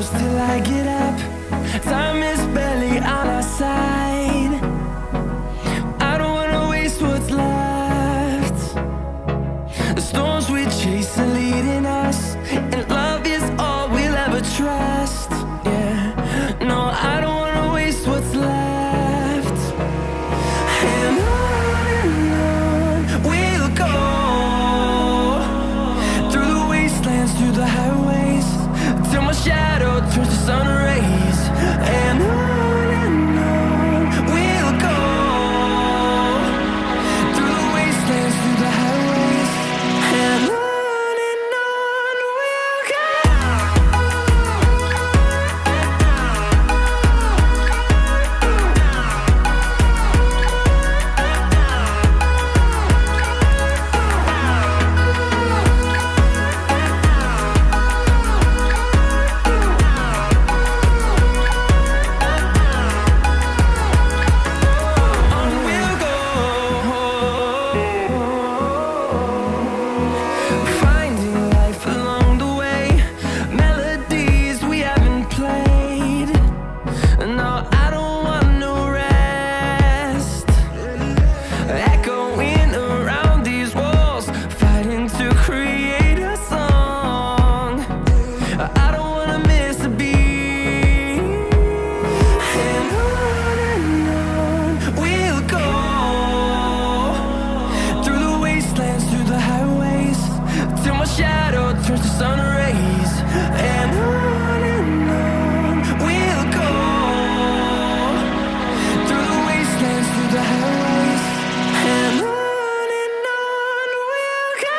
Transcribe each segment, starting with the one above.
hours till I get up. Time is barely on our side. I don't wanna waste what's left. The storms we chase are leading us, and love is all we'll ever trust. Yeah, no, I don't wanna waste what's left. And on we'll go, through the wastelands, through the highways, till my shadow turns to sun rays. And on we'll go, through the wastelands, through the highways, and on we'll go. Finding life along the way, melodies we haven't played. No, I don't want no rest. Echoing around these walls, fighting to create a song. I don't wanna miss a beat. And on we'll go, through the wastelands, through the highways, till my shadow turns to sun rays. And on we'll go, through the wastelands, through the highways, and on we'll go.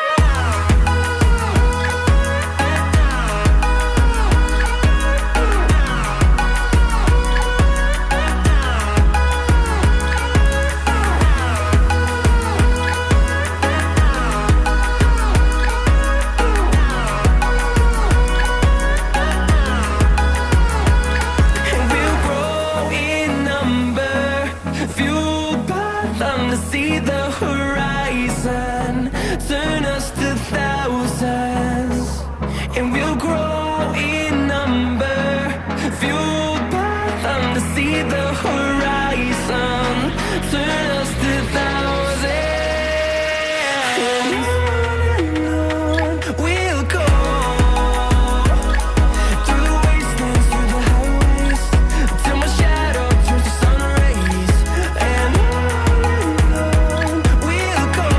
And we'll grow in number, fueled by them to see the horizon, turn us to thousands. And we'll grow in number, fueled by them to see the horizon, turn us to thousands. And on we'll go, through the wastelands, through the highways, till my shadow turns to sun rays. And on we'll go,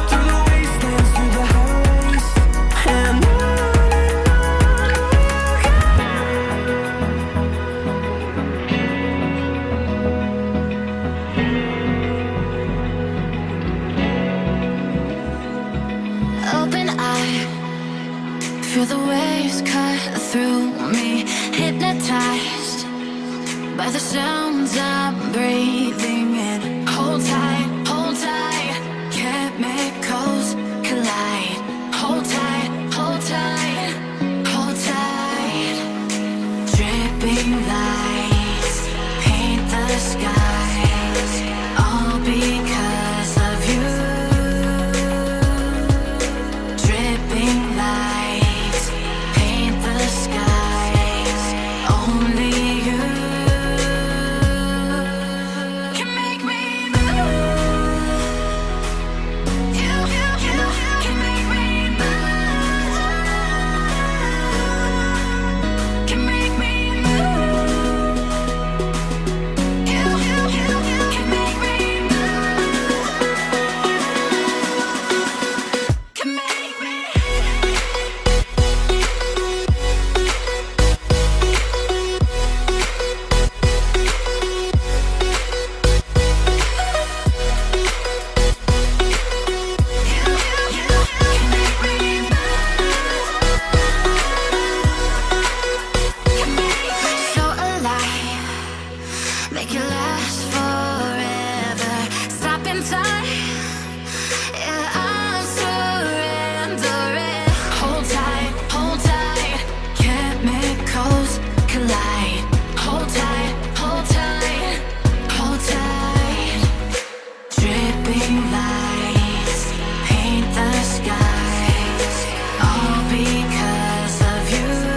through the wastelands, through the highways, and on we'll go. Open eye, feel the waves cut through me, hypnotized by the sounds I'm breathing in. Hold tight, chemicals collide. Hold tight, hold tight, hold tight. Dripping lights paint the skies, all because of you. Dripping lights paint the skies, only you can make me move. You can make me move. Can make me move. You can make me move. Can make me. So alive, make it last forever. Stop in time, yeah, I'm surrendering. Hold tight, chemicals collide. Hold tight, hold tight. Dripping lights paint the skies, all because of you.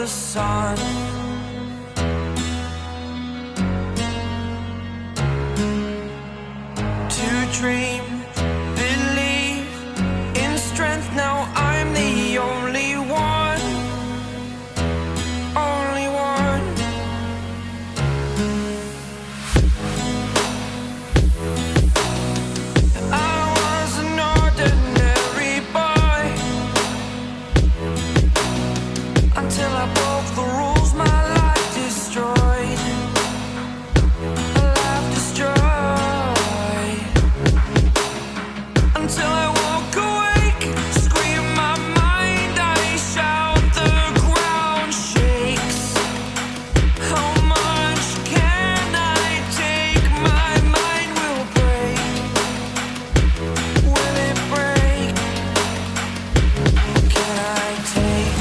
the sun. To dream, believe in strength. Now I'm the only one, only one. I was an ordinary boy until I broke the rules. My life destroyed, life destroyed. Until I walk awake, scream my mind, I shout, the ground shakes. How much can I take? My mind will break. Will it break? Can I take?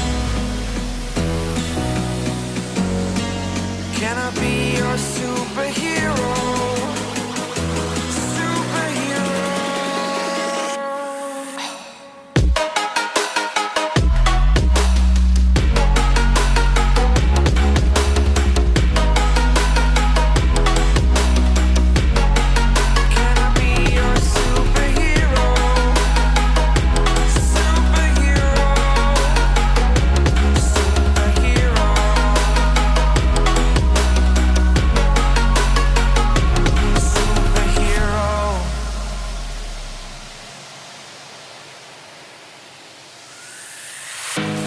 Can I be your superhero? Superhero. Can I be your superhero? Superhero. Superhero. Superhero.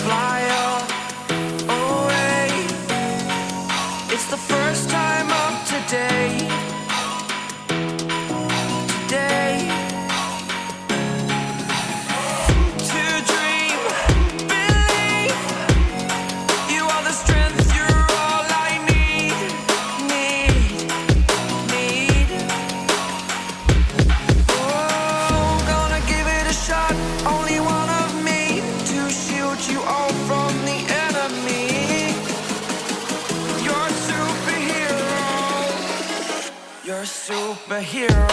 Fly away. It's the first time of today. Today. To dream, believe. You are the strength, you're all I need. Need. Oh, gonna give it a shot. Only one of me to shield you all from the enemy. You're a superhero. You're a superhero.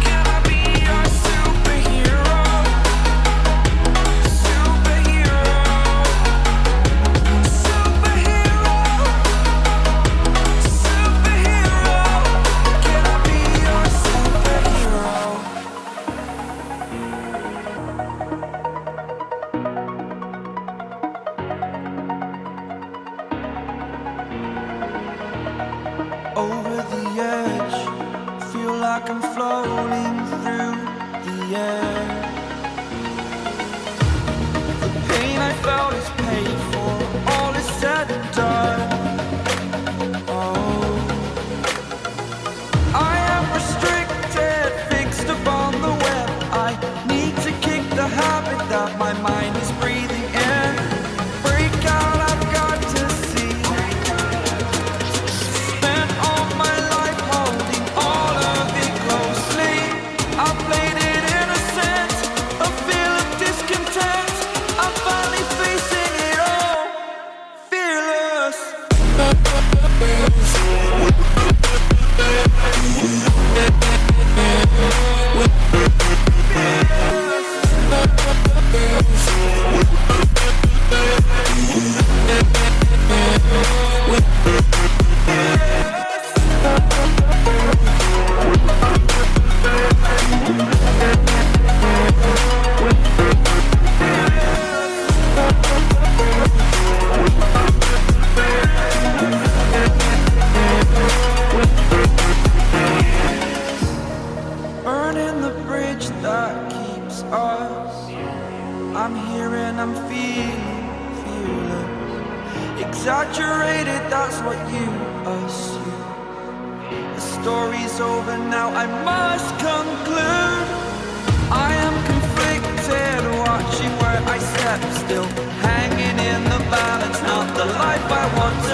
Can I be your superhero? Superhero. Superhero. Superhero. Can I be your superhero? Over the edge, feel like I'm floating through the air. The pain I felt is paid for, all is said and done. Oh, I am restricted, fixed upon the web. I need to kick the habit that my mind is breathing in. Break out, I've got to see. Spent all my life holding all of it closely. I played it innocent, a feel of discontent. I'm finally facing it all, fearless. Burning the bridge that keeps us. I'm here and I'm feeling fearless. Exaggerated, that's what you assume. The story's over now, I must conclude. I am conflicted, watching where I step still, hanging in the balance, not the life I want to